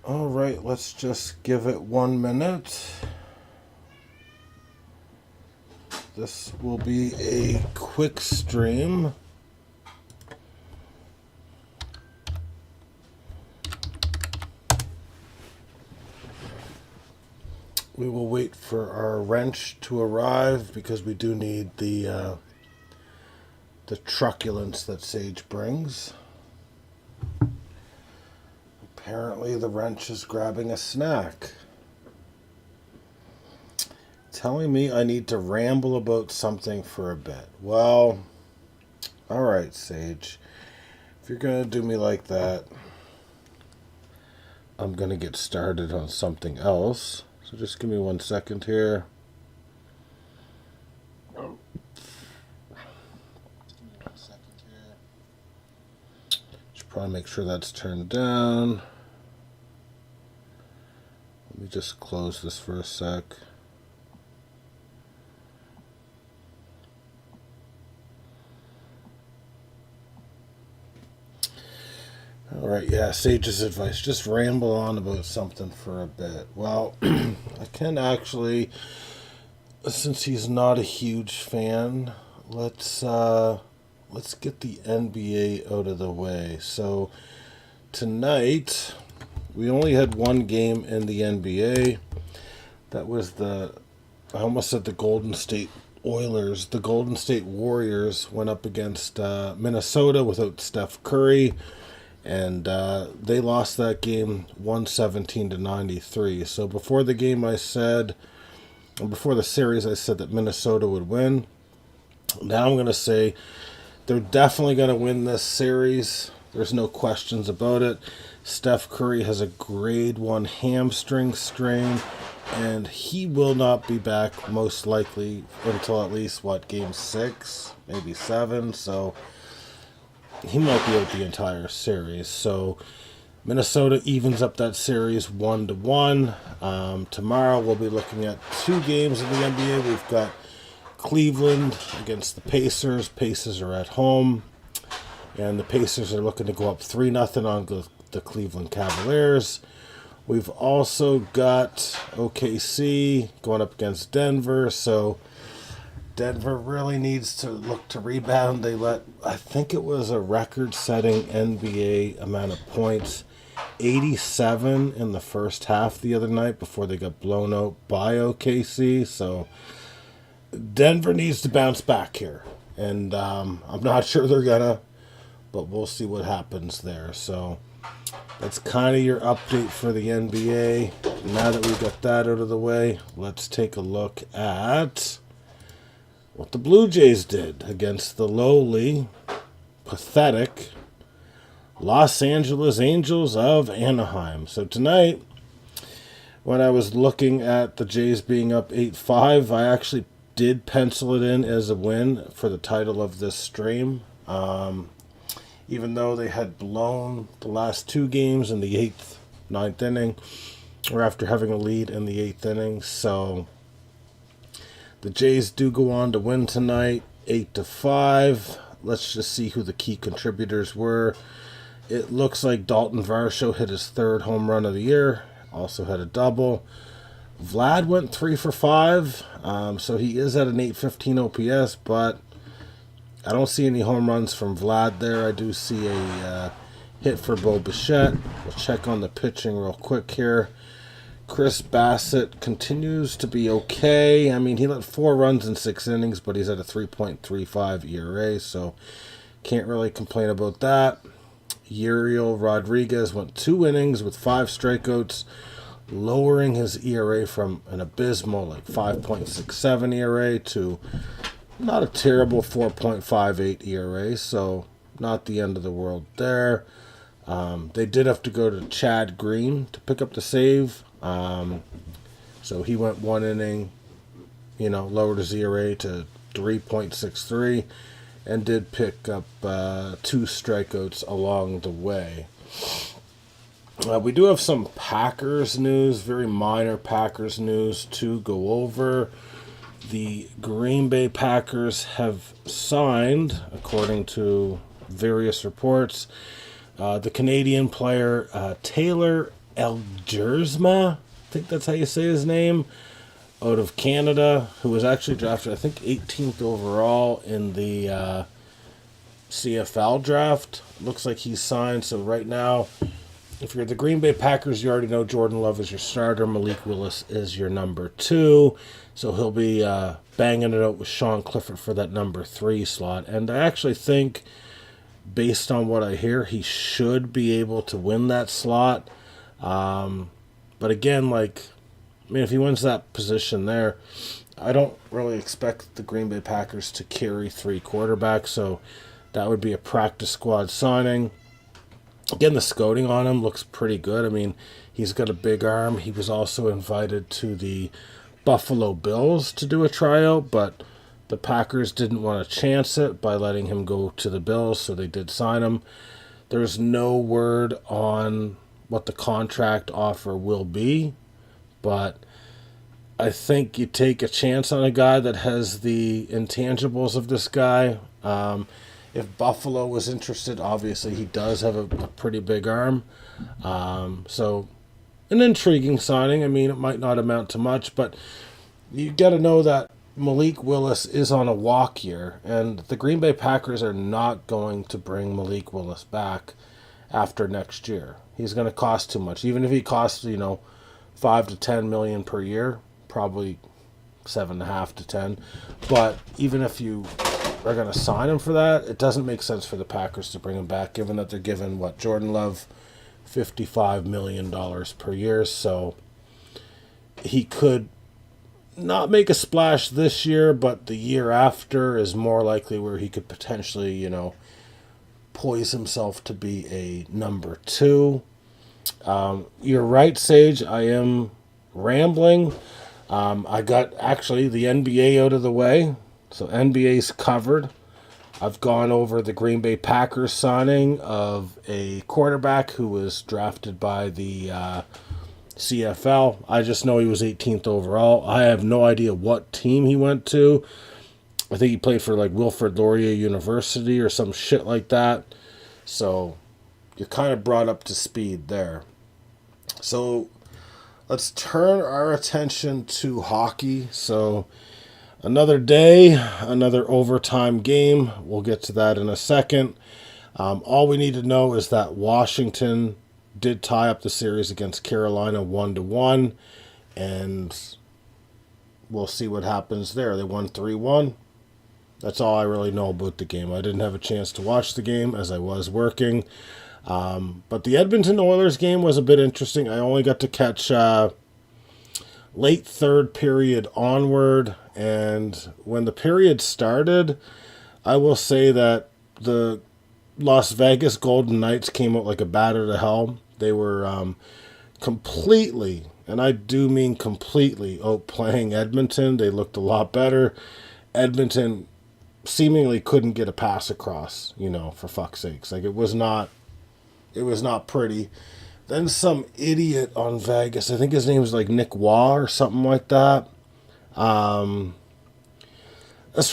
All right, let's just give it 1 minute. This will be a quick stream. We will wait for our wrench to arrive because we do need the truculence that Sage brings. Apparently the wrench is grabbing a snack. Telling me I need to ramble about something for a bit. Well, alright, Sage. If you're going to do me like that, I'm going to get started on something else. So just give me 1 second here. Should probably make sure that's turned down. Let me just close this for a sec. Alright, yeah, Sage's advice. Just ramble on about something for a bit. Well, I can actually, since he's not a huge fan, let's get the NBA out of the way. So, tonight, we only had one game in the NBA. That was I almost said the Golden State Oilers. The Golden State Warriors went up against Minnesota without Steph Curry. And they lost that game 117-93. So before the game before the series, I said that Minnesota would win. Now I'm going to say they're definitely going to win this series. There's no questions about it. Steph Curry has a grade 1 hamstring strain, and he will not be back most likely until at least, game 6, maybe 7. So he might be out the entire series. So Minnesota evens up that series 1-1. Tomorrow we'll be looking at 2 games in the NBA. We've got Cleveland against the Pacers. Pacers are at home, and the Pacers are looking to go up 3-0 on the Cleveland Cavaliers. We've also got OKC going up against Denver. So Denver really needs to look to rebound. They I think it was a record-setting NBA amount of points, 87 in the first half the other night before they got blown out by OKC. So Denver needs to bounce back here. And I'm not sure they're gonna, but we'll see what happens there. So that's kind of your update for the NBA. Now that we've got that out of the way, let's take a look at what the Blue Jays did against the lowly, pathetic Los Angeles Angels of Anaheim. So tonight, when I was looking at the Jays being up 8-5, I actually did pencil it in as a win for the title of this stream. Even though they had blown the last 2 games in the 8th, 9th inning, or after having a lead in the 8th inning. So the Jays do go on to win tonight, 8-5. Let's just see who the key contributors were. It looks like Dalton Varsho hit his 3rd home run of the year. Also had a double. Vlad went 3 for 5. So he is at an 815 OPS, but I don't see any home runs from Vlad there. I do see a hit for Bo Bichette. We'll check on the pitching real quick here. Chris Bassett continues to be okay. I mean, he let 4 runs in 6 innings, but he's at a 3.35 ERA, so can't really complain about that. Uriel Rodriguez went 2 innings with 5 strikeouts, lowering his ERA from an abysmal 5.67 ERA to not a terrible 4.58 ERA, so not the end of the world there. They did have to go to Chad Green to pick up the save. So he went 1 inning, lowered his ERA to 3.63 and did pick up 2 strikeouts along the way. We do have some Packers news, very minor Packers news to go over. The Green Bay Packers have signed, according to various reports, the Canadian player Taylor Elgersma, I think that's how you say his name, out of Canada, who was actually drafted, I think, 18th overall in the CFL draft. Looks like he's signed. So right now, if you're the Green Bay Packers, you already know Jordan Love is your starter. Malik Willis is your number 2. So he'll be banging it out with Sean Clifford for that number 3 slot. And I actually think, based on what I hear, he should be able to win that slot. But again, if he wins that position there, I don't really expect the Green Bay Packers to carry 3 quarterbacks. So that would be a practice squad signing. Again, the scouting on him looks pretty good. I mean, he's got a big arm. He was also invited to the Buffalo Bills to do a tryout, but the Packers didn't want to chance it by letting him go to the Bills, so they did sign him. There's no word on what the contract offer will be, but I think you take a chance on a guy that has the intangibles of this guy. If Buffalo was interested, obviously he does have a pretty big arm. So an intriguing signing. I mean, it might not amount to much, but you got to know that Malik Willis is on a walk year, and the Green Bay Packers are not going to bring Malik Willis back after next year. He's going to cost too much. Even if he costs, 5 to 10 million per year, probably 7.5 to 10. But even if you are going to sign him for that, it doesn't make sense for the Packers to bring him back, given that they're giving Jordan Love $55 million per year. So he could not make a splash this year, but the year after is more likely where he could potentially, poise himself to be a number 2. You're right, Sage. I am rambling. I got actually the NBA out of the way. So NBA's covered. I've gone over the Green Bay Packers signing of a quarterback who was drafted by the CFL. I just know he was 18th overall. I have no idea what team he went to. I think he played for Wilfrid Laurier University or some shit like that. So you're kind of brought up to speed there. So let's turn our attention to hockey. So another day, another overtime game. We'll get to that in a second. All we need to know is that Washington did tie up the series against Carolina 1-1, and we'll see what happens there. They won 3-1. That's all I really know about the game. I didn't have a chance to watch the game as I was working. But the Edmonton Oilers game was a bit interesting. I only got to catch late third period onward, and when the period started, I will say that the Las Vegas Golden Knights came out like a bat out of hell. They were completely, and I do mean completely, outplaying Edmonton. They looked a lot better. Edmonton seemingly couldn't get a pass across, for fuck's sakes. It was not pretty. Then some idiot on Vegas, I think his name was Nick Waugh or something like that. That's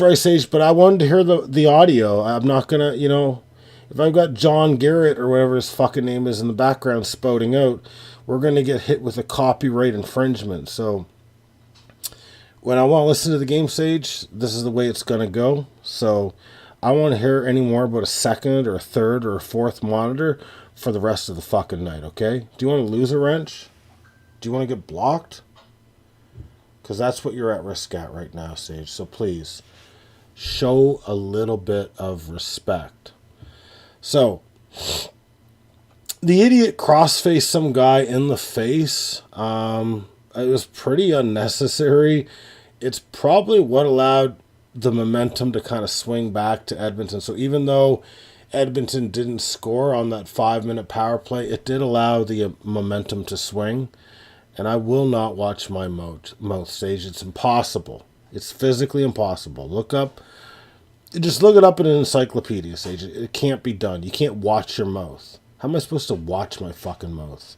right, Sage, but I wanted to hear the audio. I'm not going to, if I've got John Garrett or whatever his fucking name is in the background spouting out, we're going to get hit with a copyright infringement. So when I want to listen to the game, Sage, this is the way it's going to go. So I want to hear any more about a second or a third or a fourth monitor for the rest of the fucking night, okay? Do you want to lose a wrench? Do you want to get blocked? Because that's what you're at risk at right now, Sage. So please, show a little bit of respect. So, the idiot cross-faced some guy in the face. It was pretty unnecessary. It's probably what allowed the momentum to kind of swing back to Edmonton. So even though Edmonton didn't score on that 5-minute power play, it did allow the momentum to swing. And I will not watch my mouth, Sage. It's impossible. It's physically impossible. Just look it up in an encyclopedia, Sage. It can't be done. You can't watch your mouth. How am I supposed to watch my fucking mouth?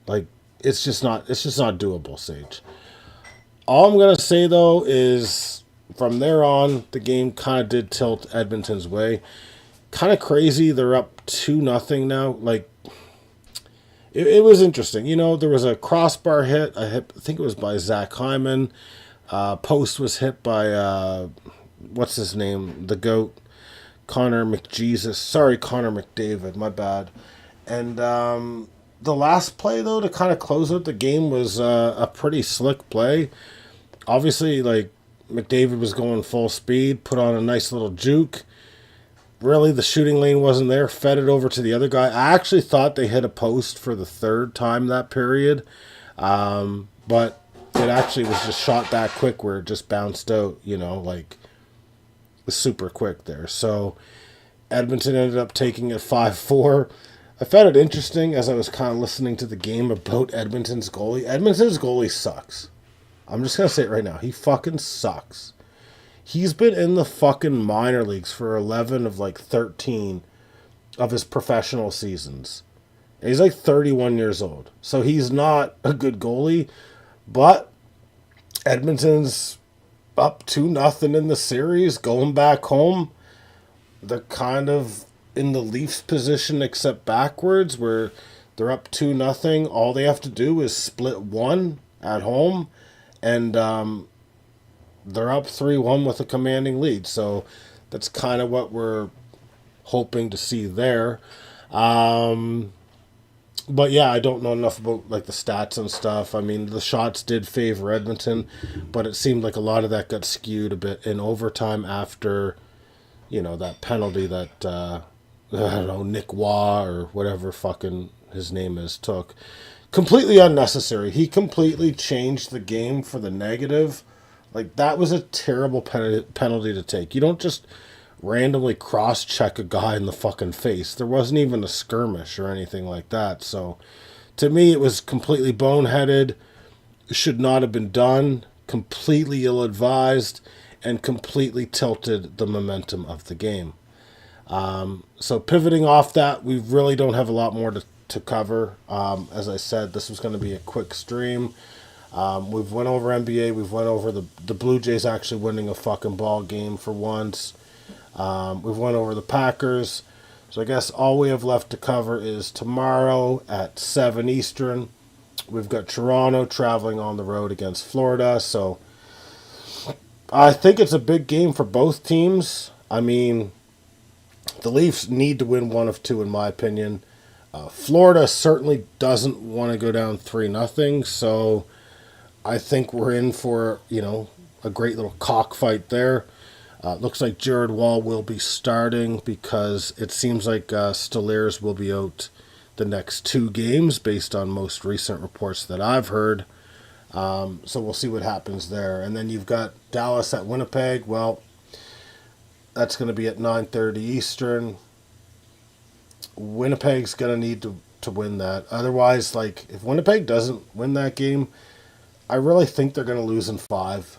It's just not doable, Sage. All I'm going to say, though, is from there on, the game kind of did tilt Edmonton's way. Kind of crazy. They're up 2-0 now. it was interesting. You know, there was a crossbar hit. I think it was by Zach Hyman. Post was hit by what's his name, the goat, Connor McJesus. Sorry, Connor McDavid. My bad. And the last play though to kind of close out the game was a pretty slick play. Obviously, like McDavid was going full speed, put on a nice little juke. Really, the shooting lane wasn't there. Fed it over to the other guy. I actually thought they hit a post for the third time that period, but it actually was just shot that quick where it just bounced out. You know, like it was super quick there. So Edmonton ended up taking it 5-4. I found it interesting as I was kind of listening to the game about Edmonton's goalie. Edmonton's goalie sucks. I'm just gonna say it right now. He fucking sucks. He's been in the fucking minor leagues for 11 of like 13 of his professional seasons. And he's like 31 years old. So he's not a good goalie, but Edmonton's up 2-0 in the series, going back home. They're kind of in the Leafs position except backwards where they're up 2-0. All they have to do is split one at home and they're up 3-1 with a commanding lead. So that's kind of what we're hoping to see there. But yeah, I don't know enough about like the stats and stuff. I mean, the shots did favor Edmonton, but it seemed like a lot of that got skewed a bit in overtime after, you know, that penalty that, I don't know, Nick Waugh or whatever fucking his name is took. Completely unnecessary. He completely changed the game for the negative. Like, that was a terrible penalty to take. You don't just randomly cross-check a guy in the fucking face. There wasn't even a skirmish or anything like that. So, to me, it was completely boneheaded. It should not have been done. Completely ill-advised. And completely tilted the momentum of the game. So, pivoting off that, we really don't have a lot more to cover. As I said, this was going to be a quick stream. We've went over NBA. We've went over the Blue Jays actually winning a fucking ball game for once. We've went over the Packers. So I guess all we have left to cover is tomorrow at 7 Eastern. We've got Toronto traveling on the road against Florida. So I think it's a big game for both teams. I mean, the Leafs need to win one of two, in my opinion. Florida certainly doesn't want to go down 3-0. So I think we're in for, you know, a great little cockfight there. Looks like Jared Wall will be starting because it seems like Stolarz will be out the next 2 games based on most recent reports that I've heard. So we'll see what happens there. And then you've got Dallas at Winnipeg. Well, that's going to be at 9:30 Eastern. Winnipeg's going to need to win that. Otherwise, like, if Winnipeg doesn't win that game, I really think they're going to lose in 5.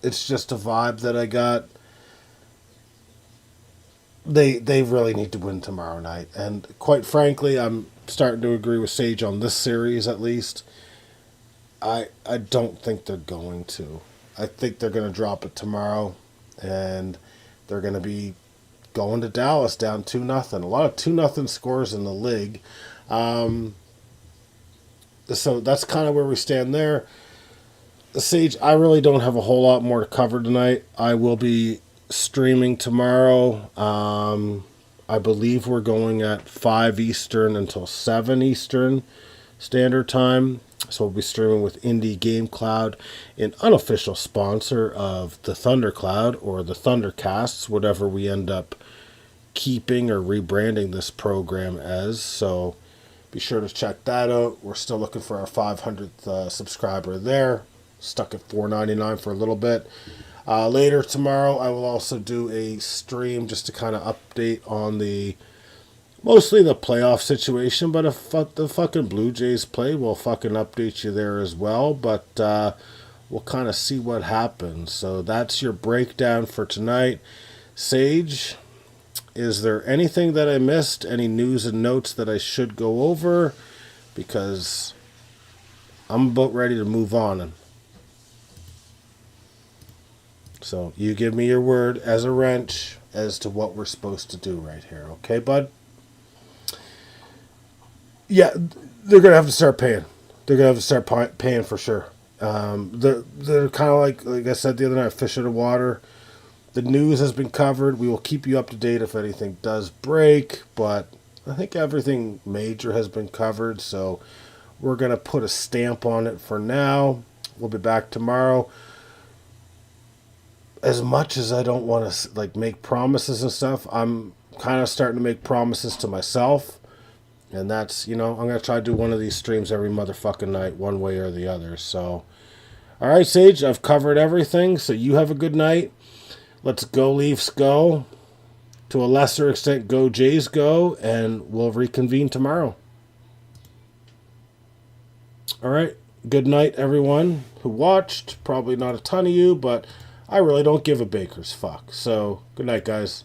It's just a vibe that I got. They really need to win tomorrow night. And quite frankly, I'm starting to agree with Sage on this series at least. I don't think they're going to. I think they're going to drop it tomorrow. And they're going to be going to Dallas down 2-0. A lot of 2-0 scores in the league. So that's kind of where we stand there. Sage, I really don't have a whole lot more to cover tonight. I will be streaming tomorrow. I believe we're going at 5 Eastern until 7 Eastern Standard Time. So we'll be streaming with Indie Game Cloud, an unofficial sponsor of the Thundercloud or the Thundercasts, whatever we end up keeping or rebranding this program as. So be sure to check that out. We're still looking for our 500th subscriber there. Stuck at $4.99 for a little bit. Later tomorrow, I will also do a stream just to kind of update on mostly the playoff situation. But if the fucking Blue Jays play, we'll fucking update you there as well. But we'll kind of see what happens. So that's your breakdown for tonight. Sage, is there anything that I missed? Any news and notes that I should go over? Because I'm about ready to move on. So you give me your word as a wrench as to what we're supposed to do right here. Okay, bud? Yeah, they're gonna have to start paying. They're gonna have to start paying for sure. They're kind of like I said the other night, fish in the water. The news has been covered. We will keep you up to date if anything does break, but I think everything major has been covered. So we're gonna put a stamp on it for now. We'll be back tomorrow. As much as I don't want to like make promises and stuff, I'm kind of starting to make promises to myself. And that's, I'm going to try to do one of these streams every motherfucking night, one way or the other. So, all right, Sage, I've covered everything. So you have a good night. Let's go, Leafs, go. To a lesser extent, go, Jays, go. And we'll reconvene tomorrow. All right. Good night, everyone who watched. Probably not a ton of you, but I really don't give a baker's fuck. So, good night, guys.